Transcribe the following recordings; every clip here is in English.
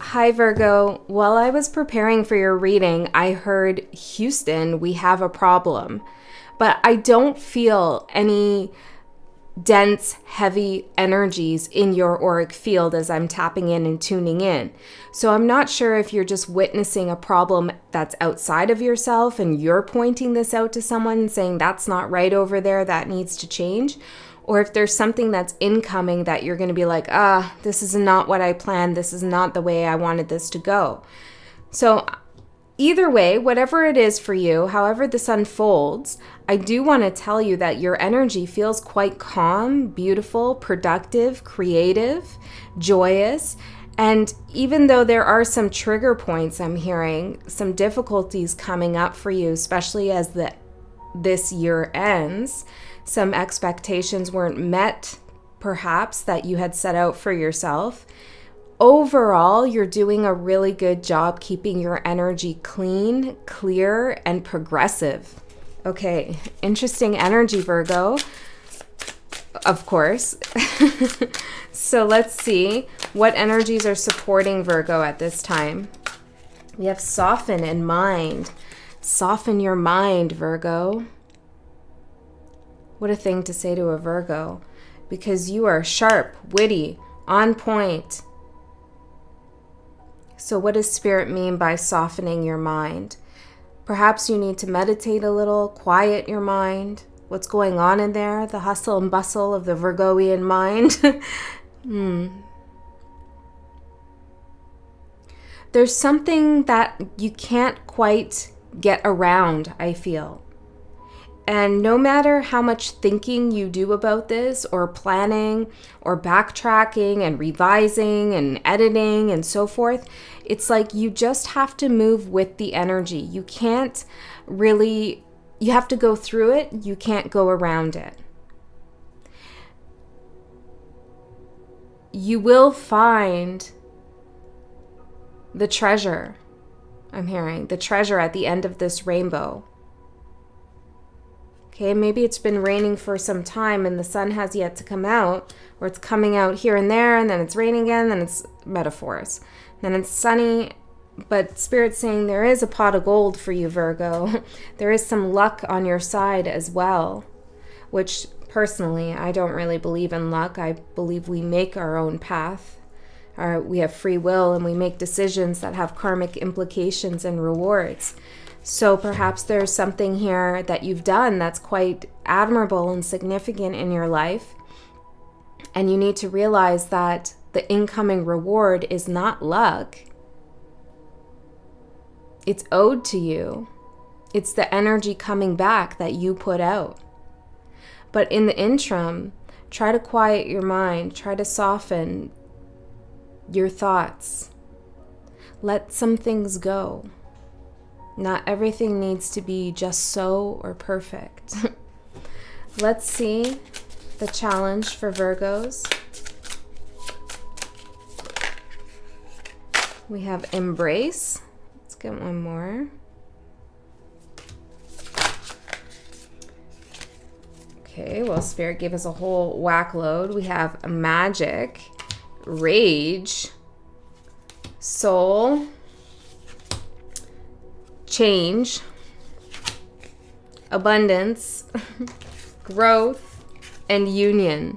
Hi, Virgo. While I was preparing for your reading, I heard, Houston, we have a problem. But I don't feel any dense, heavy energies in your auric field as I'm tapping in and tuning in. So I'm not sure if you're just witnessing a problem that's outside of yourself and you're pointing this out to someone and saying that's not right over there, that needs to change. Or if there's something that's incoming that you're going to be like, this is not what I planned. This is not the way I wanted this to go. So either way, whatever it is for you, however this unfolds, I do want to tell you that your energy feels quite calm, beautiful, productive, creative, joyous. And even though there are some trigger points I'm hearing, some difficulties coming up for you, especially as this year ends, some expectations weren't met, perhaps, that you had set out for yourself. Overall, you're doing a really good job keeping your energy clean, clear, and progressive. Okay, interesting energy, Virgo, of course. So let's see what energies are supporting Virgo at this time. We have soften and mind. Soften your mind, Virgo. What a thing to say to a Virgo, because you are sharp, witty, on point. So what does Spirit mean by softening your mind? Perhaps you need to meditate a little, quiet your mind. What's going on in there? The hustle and bustle of the Virgoian mind. There's something that you can't quite get around, I feel. And no matter how much thinking you do about this, or planning, or backtracking, and revising, and editing, and so forth, it's like you just have to move with the energy. You can't really, you have to go through it. You can't go around it. You will find the treasure, I'm hearing, the treasure at the end of this rainbow. Okay, maybe it's been raining for some time and the sun has yet to come out, or it's coming out here and there, and then it's raining again, then it's metaphors. Then it's sunny, but Spirit's saying there is a pot of gold for you, Virgo. There is some luck on your side as well, which personally, I don't really believe in luck. I believe we make our own path. We have free will and we make decisions that have karmic implications and rewards. So perhaps there's something here that you've done that's quite admirable and significant in your life. And you need to realize that the incoming reward is not luck. It's owed to you. It's the energy coming back that you put out. But in the interim, try to quiet your mind. Try to soften your thoughts. Let some things go. Not everything needs to be just so or perfect. Let's see the challenge for Virgos. We have embrace. Let's get one more. Okay, well, Spirit gave us a whole whack load. We have magick, rage, soul, change, abundance, growth, and union.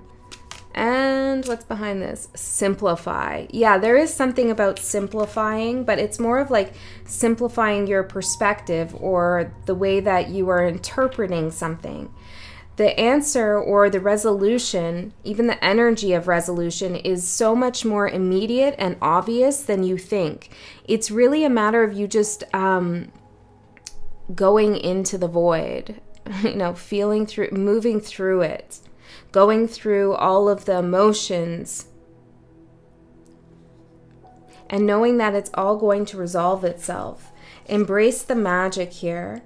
And what's behind this? Simplify. Yeah, there is something about simplifying, but it's more of like simplifying your perspective or the way that you are interpreting something. The answer or the resolution, even the energy of resolution, is so much more immediate and obvious than you think. It's really a matter of you just going into the void, feeling through, moving through it, going through all of the emotions, and knowing that it's all going to resolve itself. Embrace the magic here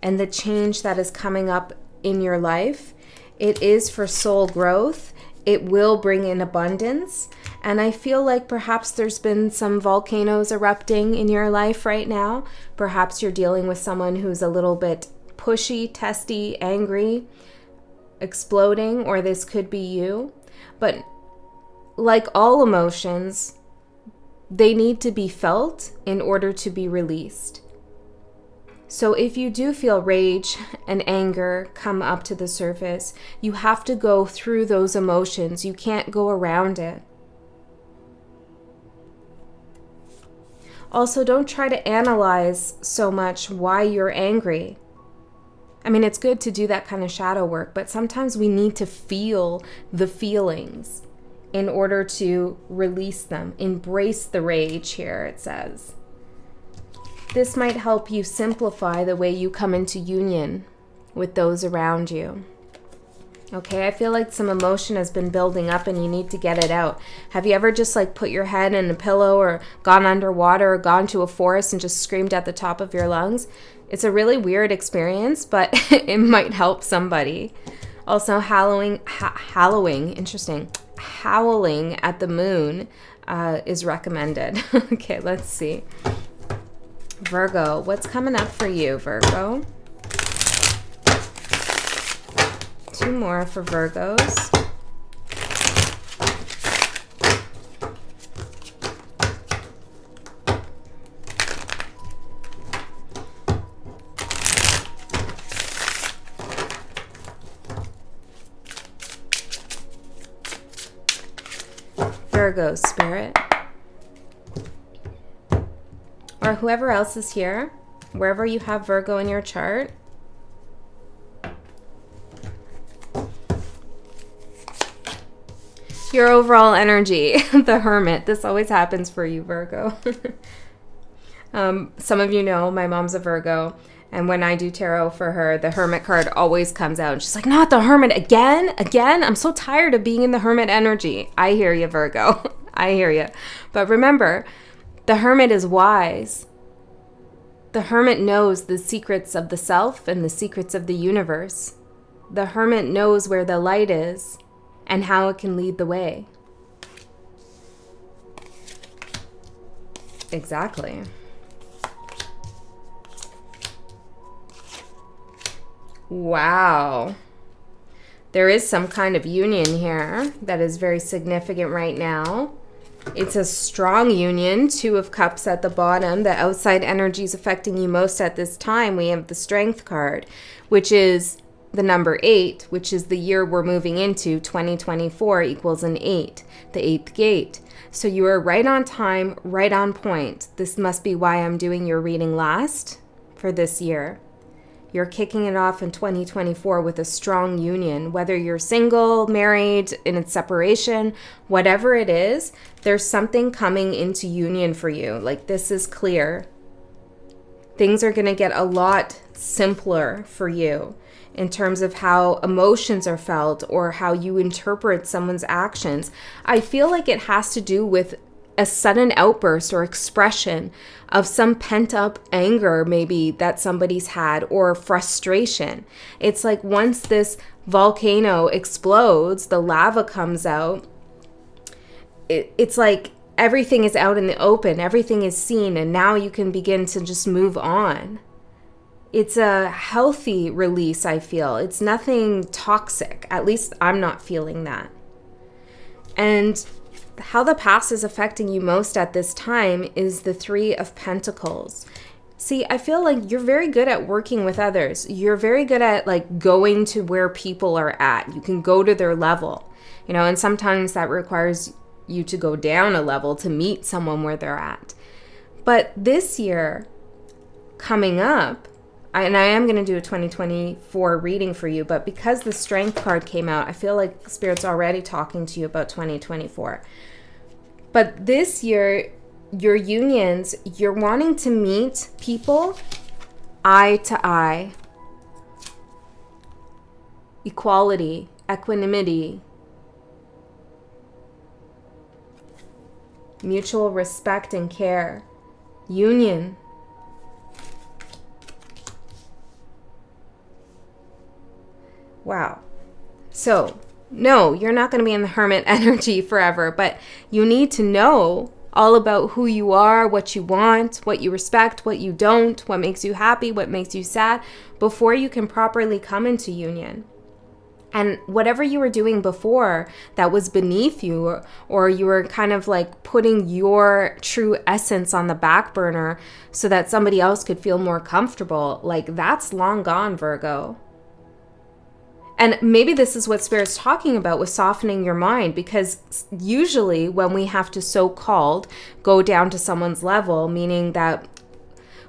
and the change that is coming up in your life. It is for soul growth. It will bring in abundance. And I feel like perhaps there's been some volcanoes erupting in your life right now. Perhaps you're dealing with someone who's a little bit pushy, testy, angry, exploding, or this could be you. But like all emotions, they need to be felt in order to be released. So if you do feel rage and anger come up to the surface, you have to go through those emotions. You can't go around it. Also, don't try to analyze so much why you're angry. I mean, it's good to do that kind of shadow work, but sometimes we need to feel the feelings in order to release them. Embrace the rage here, it says. This might help you simplify the way you come into union with those around you. Okay, I feel like some emotion has been building up and you need to get it out. Have you ever just like put your head in a pillow or gone underwater or gone to a forest and just screamed at the top of your lungs? It's a really weird experience, but it might help somebody. Also, howling at the moon is recommended. Okay, let's see. Virgo, what's coming up for you, Virgo? 2 more for Virgos. Virgo spirit. Or whoever else is here, wherever you have Virgo in your chart. Your overall energy, the Hermit. This always happens for you, Virgo. Some of you know my mom's a Virgo, and when I do tarot for her, the Hermit card always comes out. And she's like, not the Hermit again? Again? I'm so tired of being in the Hermit energy. I hear you, Virgo. I hear you. But remember, the Hermit is wise. The Hermit knows the secrets of the self and the secrets of the universe. The Hermit knows where the light is and how it can lead the way. Exactly. Wow. There is some kind of union here that is very significant right now. It's a strong union. 2 of Cups at the bottom. The outside energy is affecting you most at this time. We have the Strength card, which is the number 8, which is the year we're moving into. 2024 equals an 8, the 8th gate. So you are right on time, right on point. This must be why I'm doing your reading last for this year. You're kicking it off in 2024 with a strong union. Whether you're single, married, in a separation, whatever it is, there's something coming into union for you. Like, this is clear. Things are going to get a lot simpler for you in terms of how emotions are felt or how you interpret someone's actions. I feel like it has to do with a sudden outburst or expression of some pent-up anger maybe that somebody's had, or frustration. It's like once this volcano explodes, the lava comes out, it's like everything is out in the open, everything is seen, and now you can begin to just move on. It's a healthy release, I feel. It's nothing toxic. At least I'm not feeling that. And how the past is affecting you most at this time is the 3 of Pentacles. See, I feel like you're very good at working with others. You're very good at like going to where people are at. You can go to their level, you know, and sometimes that requires you to go down a level to meet someone where they're at. But this year coming up, and I am going to do a 2024 reading for you, but because the Strength card came out, I feel like Spirit's already talking to you about 2024. But this year, your unions, you're wanting to meet people eye to eye. Equality, equanimity, mutual respect and care, union. Wow. So, no, you're not going to be in the Hermit energy forever, but you need to know all about who you are, what you want, what you respect, what you don't, what makes you happy, what makes you sad, before you can properly come into union. And whatever you were doing before that was beneath you, or you were kind of like putting your true essence on the back burner so that somebody else could feel more comfortable, like that's long gone, Virgo. And maybe this is what Spirit's talking about with softening your mind, because usually when we have to so-called go down to someone's level, meaning that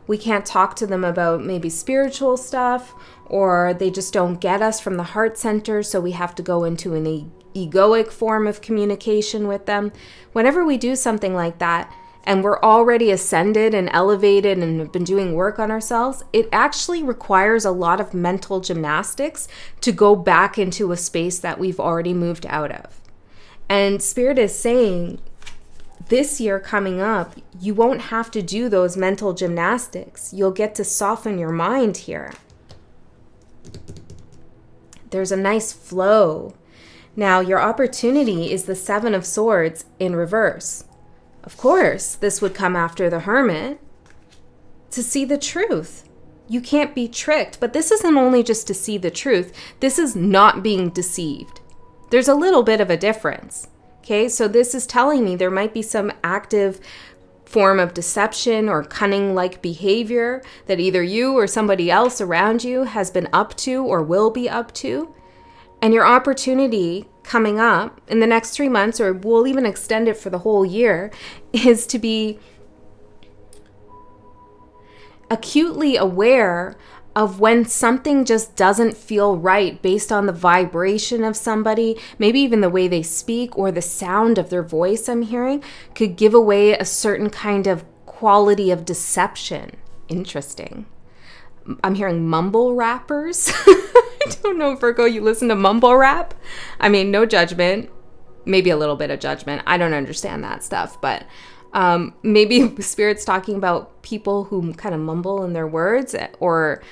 we can't talk to them about maybe spiritual stuff, or they just don't get us from the heart center, so we have to go into an egoic form of communication with them. Whenever we do something like that, and we're already ascended and elevated and have been doing work on ourselves, it actually requires a lot of mental gymnastics to go back into a space that we've already moved out of. And Spirit is saying, this year coming up, you won't have to do those mental gymnastics. You'll get to soften your mind here. There's a nice flow. Now, your opportunity is the Seven of Swords in reverse. Of course, this would come after the Hermit, to see the truth. You can't be tricked, but this isn't only just to see the truth. This is not being deceived. There's a little bit of a difference. Okay, so this is telling me there might be some active form of deception or cunning-like behavior that either you or somebody else around you has been up to or will be up to. And your opportunity coming up in the next 3 months, or we'll even extend it for the whole year, is to be acutely aware of when something just doesn't feel right based on the vibration of somebody, maybe even the way they speak or the sound of their voice I'm hearing could give away a certain kind of quality of deception. Interesting. I'm hearing mumble rappers. I don't know, Virgo, you listen to mumble rap? I mean, no judgment, maybe a little bit of judgment. I don't understand that stuff, but maybe Spirit's talking about people who kind of mumble in their words, or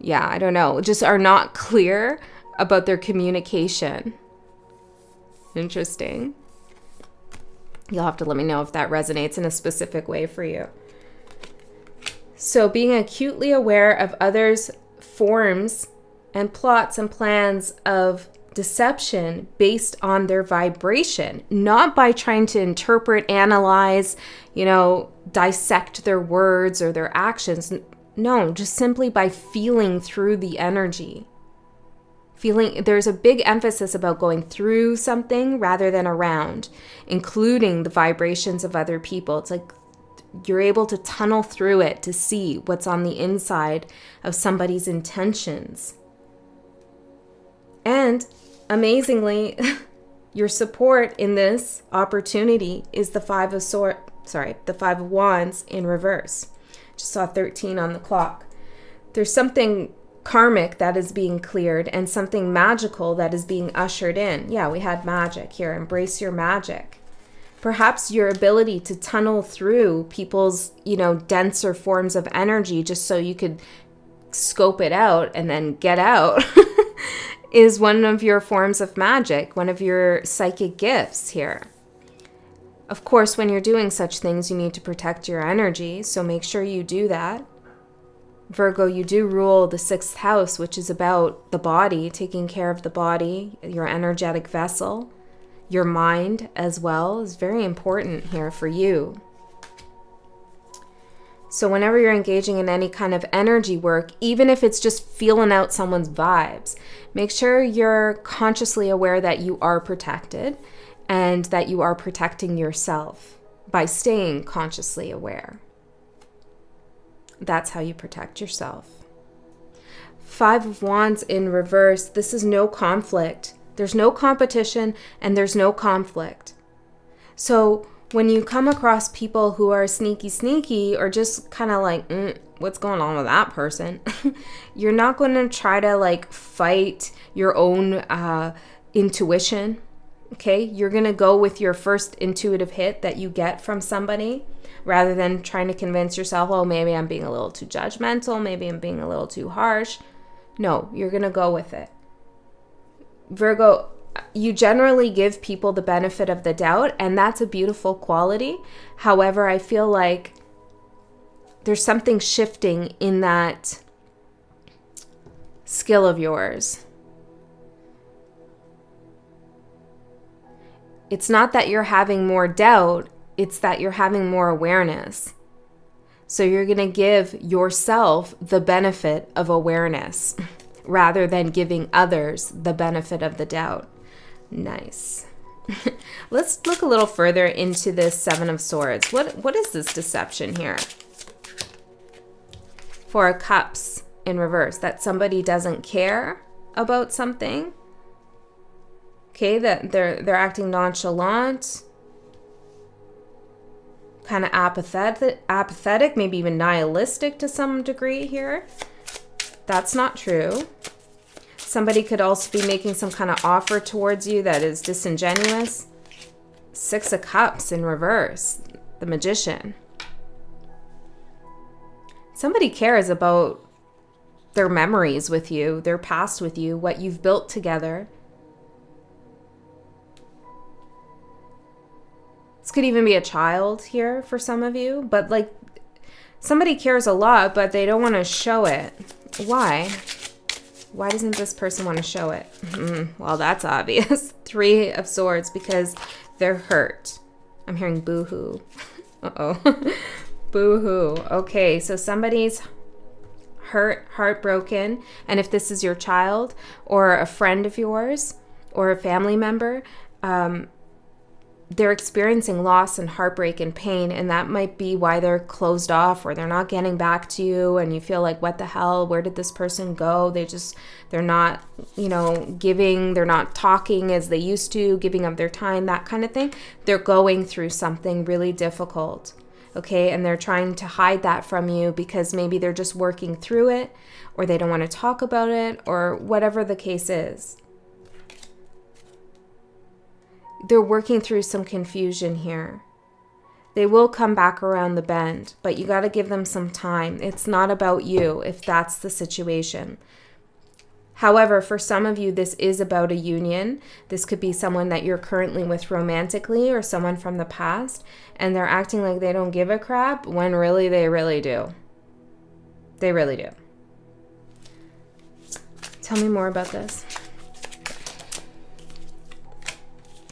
yeah, I don't know, just are not clear about their communication. Interesting. You'll have to let me know if that resonates in a specific way for you. So being acutely aware of others' forms and plots and plans of deception based on their vibration, not by trying to interpret, analyze, dissect their words or their actions. No, just simply by feeling through the energy. There's a big emphasis about going through something rather than around, including the vibrations of other people. It's like you're able to tunnel through it to see what's on the inside of somebody's intentions. And amazingly, your support in this opportunity is the Five of Wands in reverse. Just saw 13 on the clock. There's something karmic that is being cleared and something magical that is being ushered in. Yeah, we had magic here. Embrace your magic. Perhaps your ability to tunnel through people's, denser forms of energy just so you could scope it out and then get out is one of your forms of magic, one of your psychic gifts here. Of course, when you're doing such things, you need to protect your energy, so make sure you do that. Virgo, you do rule the 6th house, which is about the body, taking care of the body, your energetic vessel. Your mind as well is very important here for you. So whenever you're engaging in any kind of energy work, even if it's just feeling out someone's vibes, make sure you're consciously aware that you are protected and that you are protecting yourself by staying consciously aware. That's how you protect yourself. 5 of Wands in reverse. This is no conflict. There's no competition and there's no conflict. So when you come across people who are sneaky or just kind of like, what's going on with that person? You're not going to try to fight your own intuition. Okay, you're going to go with your first intuitive hit that you get from somebody rather than trying to convince yourself, oh, maybe I'm being a little too judgmental, maybe I'm being a little too harsh. No, you're going to go with it. Virgo, you generally give people the benefit of the doubt, and that's a beautiful quality. However, I feel like there's something shifting in that skill of yours. It's not that you're having more doubt, it's that you're having more awareness. So you're going to give yourself the benefit of awareness rather than giving others the benefit of the doubt. Nice. Let's look a little further into this Seven of Swords. What is this deception here? Four of Cups in reverse, that somebody doesn't care about something. Okay, that they're acting nonchalant, kind of apathetic, maybe even nihilistic to some degree here. That's not true. Somebody could also be making some kind of offer towards you that is disingenuous. Six of Cups in reverse, the Magician. Somebody cares about their memories with you, their past with you, what you've built together. This could even be a child here for some of you, but like somebody cares a lot, but they don't want to show it. Why? Why doesn't this person want to show it? Well, that's obvious. Three of Swords, because they're hurt. I'm hearing boo-hoo. Uh-oh. Boo-hoo. Okay, so somebody's hurt, heartbroken, and if this is your child or a friend of yours or a family member, they're experiencing loss and heartbreak and pain, and that might be why they're closed off or they're not getting back to you, and you feel like, what the hell, where did this person go? They're not, you know, giving, they're not talking as they used to, giving up their time, that kind of thing. They're going through something really difficult, okay? And they're trying to hide that from you because maybe they're just working through it, or they don't want to talk about it, or whatever the case is. They're working through some confusion here. They will come back around the bend, but you got to give them some time. It's not about you if that's the situation. However, for some of you, this is about a union. This could be someone that you're currently with romantically or someone from the past, and they're acting like they don't give a crap when really they really do. They really do. Tell me more about this.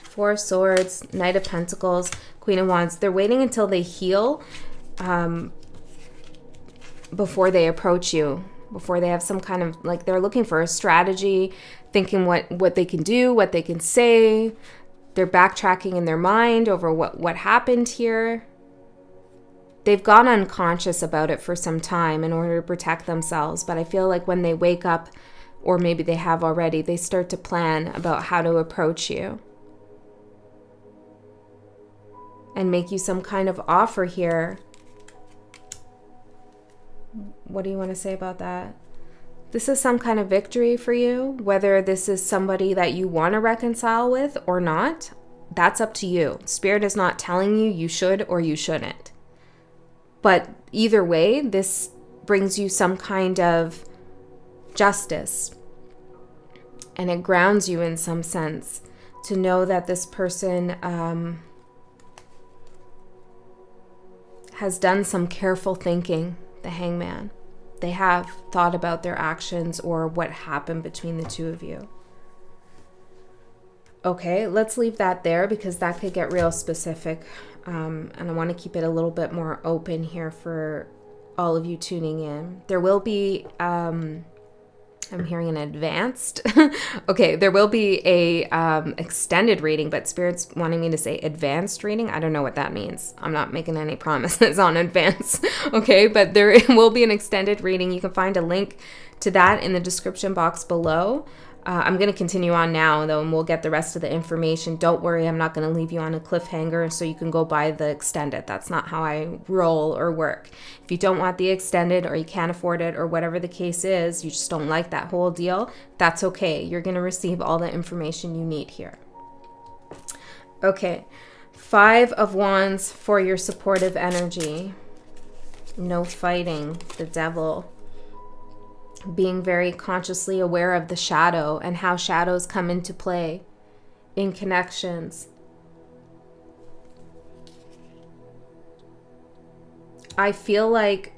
Four of Swords, Knight of Pentacles, Queen of Wands. They're waiting until they heal before they approach you, before they have some kind of, like, they're looking for a strategy, thinking what they can do, what they can say. They're backtracking in their mind over what happened here. They've gone unconscious about it for some time in order to protect themselves, but I feel like when they wake up, or maybe they have already, they start to plan about how to approach you and make you some kind of offer here. What do you want to say about that? This is some kind of victory for you, whether this is somebody that you want to reconcile with or not. That's up to you. Spirit is not telling you you should or you shouldn't. But either way, this brings you some kind of justice. And it grounds you in some sense to know that this person has done some careful thinking, the Hangman. They have thought about their actions or what happened between the two of you. Okay, let's leave that there because that could get real specific. And I want to keep it a little bit more open here for all of you tuning in. There will be, I'm hearing an advanced. Okay, there will be a extended reading, but Spirit's wanting me to say advanced reading. I don't know what that means. I'm not making any promises on advance. Okay, but there will be an extended reading. You can find a link to that in the description box below. I'm going to continue on now, though, and we'll get the rest of the information. Don't worry, I'm not going to leave you on a cliffhanger so you can go buy the extended. That's not how I roll or work. If you don't want the extended or you can't afford it or whatever the case is, you just don't like that whole deal, that's okay. You're going to receive all the information you need here. Okay, Five of Wands for your supportive energy. No fighting, the Devil. Being very consciously aware of the shadow and how shadows come into play in connections. I feel like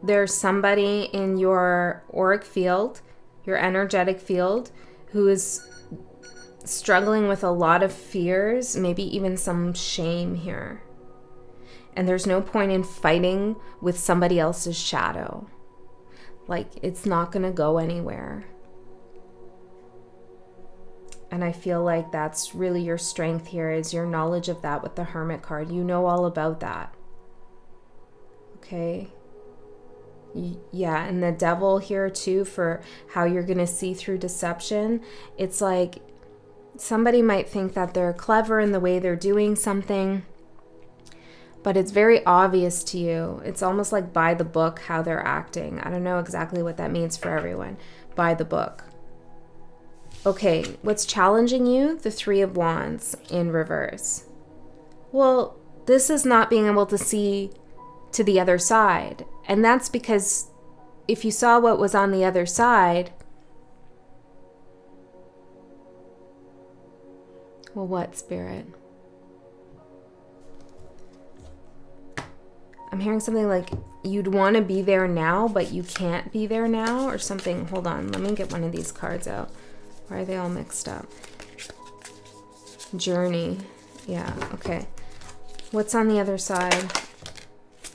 there's somebody in your auric field, your energetic field, who is struggling with a lot of fears, maybe even some shame here. And there's no point in fighting with somebody else's shadow. Like, it's not going to go anywhere. And I feel like that's really your strength here, is your knowledge of that with the Hermit card. You know all about that. Okay. Yeah, and the Devil here too, for how you're going to see through deception. It's like somebody might think that they're clever in the way they're doing something, but it's very obvious to you. It's almost like by the book how they're acting. I don't know exactly what that means for everyone. By the book. Okay, what's challenging you? The Three of Wands in reverse. Well, this is not being able to see to the other side. And that's because if you saw what was on the other side, well, what, Spirit? I'm hearing something like you'd want to be there now, but you can't be there now, or something. Hold on, let me get one of these cards out. Why are they all mixed up? Journey. Yeah, okay. What's on the other side?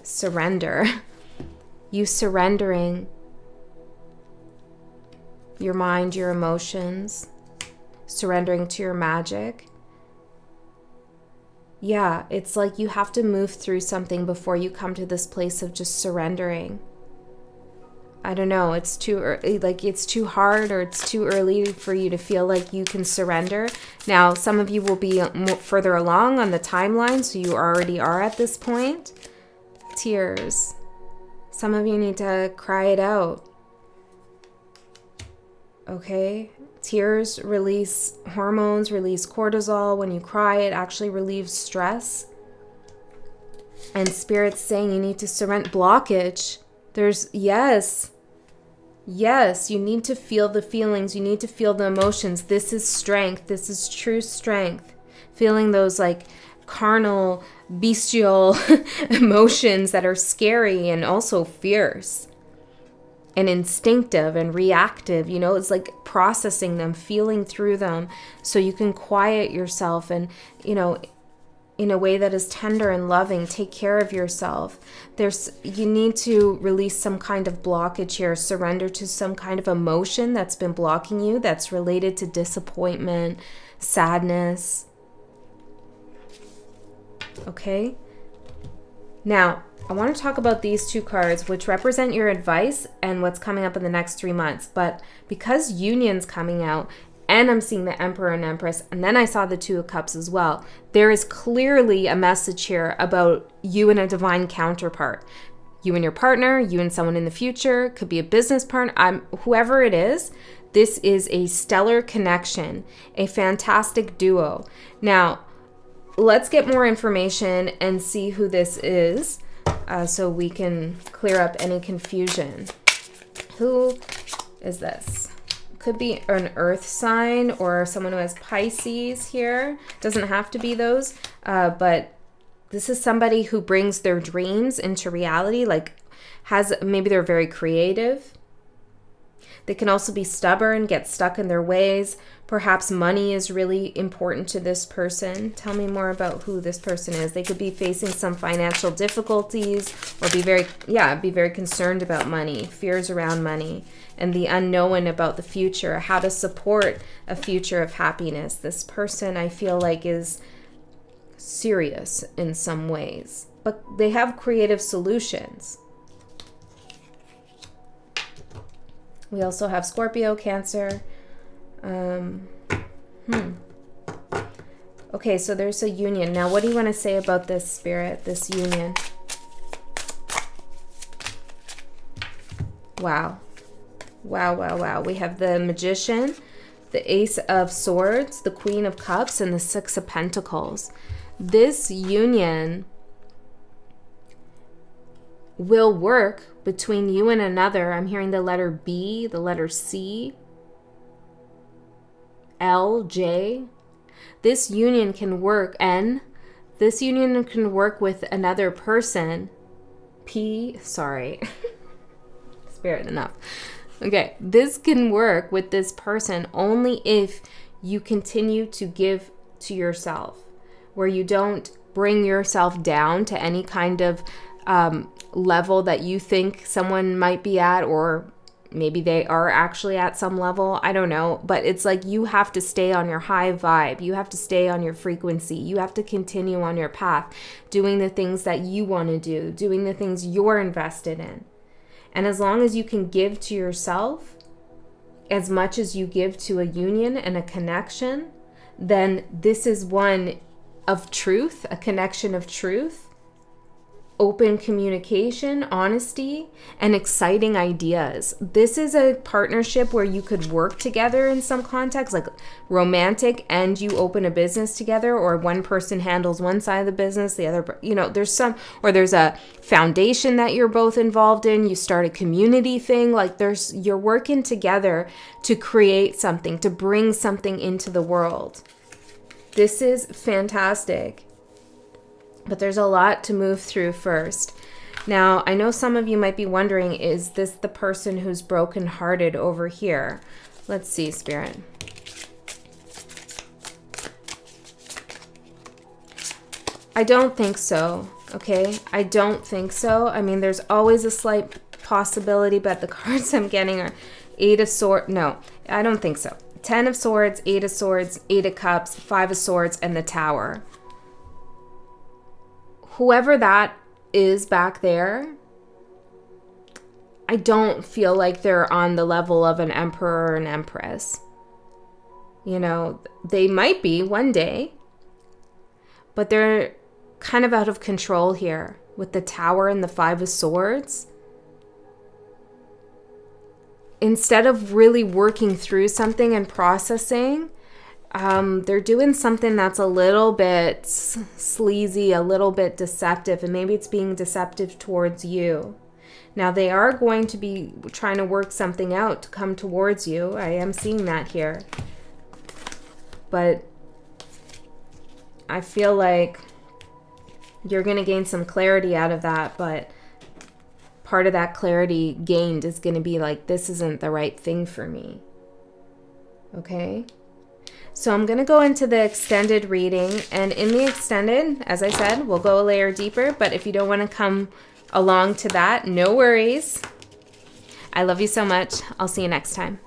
Surrender. You surrendering your mind, your emotions, surrendering to your magic. Yeah, it's like you have to move through something before you come to this place of just surrendering. I don't know, it's too early, like it's too hard, or it's too early for you to feel like you can surrender. Now, some of you will be further along on the timeline, so you already are at this point. Tears. Some of you need to cry it out. Okay? Tears release hormones, release cortisol. When you cry, it actually relieves stress. And Spirit's saying you need to surrender. Blockage. There's, yes, you need to feel the feelings. You need to feel the emotions. This is strength. This is true strength. Feeling those like carnal, bestial emotions that are scary and also fierce and instinctive and reactive. You know, it's like processing them, feeling through them so you can quiet yourself and, you know, in a way that is tender and loving, take care of yourself. You need to release some kind of blockage here, surrender to some kind of emotion that's been blocking you, that's related to disappointment, sadness. Okay? Now, I want to talk about these two cards, which represent your advice and what's coming up in the next 3 months. But because Union's coming out, and I'm seeing the Emperor and Empress, and then I saw the Two of Cups as well, there is clearly a message here about you and a divine counterpart. You and your partner, you and someone in the future, could be a business partner, whoever it is. This is a stellar connection, a fantastic duo. Now, let's get more information and see who this is so we can clear up any confusion. Who is this? Could be an earth sign or someone who has Pisces here. Doesn't have to be those, but this is somebody who brings their dreams into reality, like maybe they're very creative. They can also be stubborn, get stuck in their ways. Perhaps money is really important to this person. Tell me more about who this person is. They could be facing some financial difficulties or be very concerned about money, fears around money, and the unknown about the future, how to support a future of happiness. This person, I feel like, is serious in some ways, but they have creative solutions. We also have Scorpio, Cancer. Okay, so there's a union. Now, what do you want to say about this, Spirit, this union? Wow. Wow, wow, wow. We have the Magician, the Ace of Swords, the Queen of Cups, and the Six of Pentacles. This union will work between you and another. I'm hearing the letter B, the letter C, L, J. This union can work, N. This union can work with another person. P, sorry. Spirit, enough. Okay, this can work with this person only if you continue to give to yourself, where you don't bring yourself down to any kind of level that you think someone might be at, or maybe they are actually at some level. I don't know. But it's like you have to stay on your high vibe. You have to stay on your frequency. You have to continue on your path, doing the things that you want to do, doing the things you're invested in. And as long as you can give to yourself as much as you give to a union and a connection, then this is one of truth, a connection of truth, open communication, honesty, and exciting ideas. This is a partnership where you could work together in some context, like romantic, and you open a business together, or one person handles one side of the business, the other, you know, there's a foundation that you're both involved in, you start a community thing, like you're working together to create something, to bring something into the world. This is fantastic. But there's a lot to move through first. Now, I know some of you might be wondering, is this the person who's brokenhearted over here? Let's see, Spirit. I don't think so, okay? I don't think so. I mean, there's always a slight possibility, but the cards I'm getting are Eight of Swords. No, I don't think so. 10 of Swords, 8 of Swords, 8 of Cups, 5 of Swords, and the Tower. Whoever that is back there, I don't feel like they're on the level of an emperor or an empress. You know, they might be one day, but they're kind of out of control here with the Tower and the 5 of Swords. Instead of really working through something and processing, they're doing something that's a little bit sleazy, a little bit deceptive, and maybe it's being deceptive towards you. Now, they are going to be trying to work something out to come towards you. I am seeing that here. But I feel like you're going to gain some clarity out of that, but part of that clarity gained is going to be like, this isn't the right thing for me. Okay? So I'm going to go into the extended reading, and in the extended, as I said, we'll go a layer deeper, but if you don't want to come along to that, no worries. I love you so much. I'll see you next time.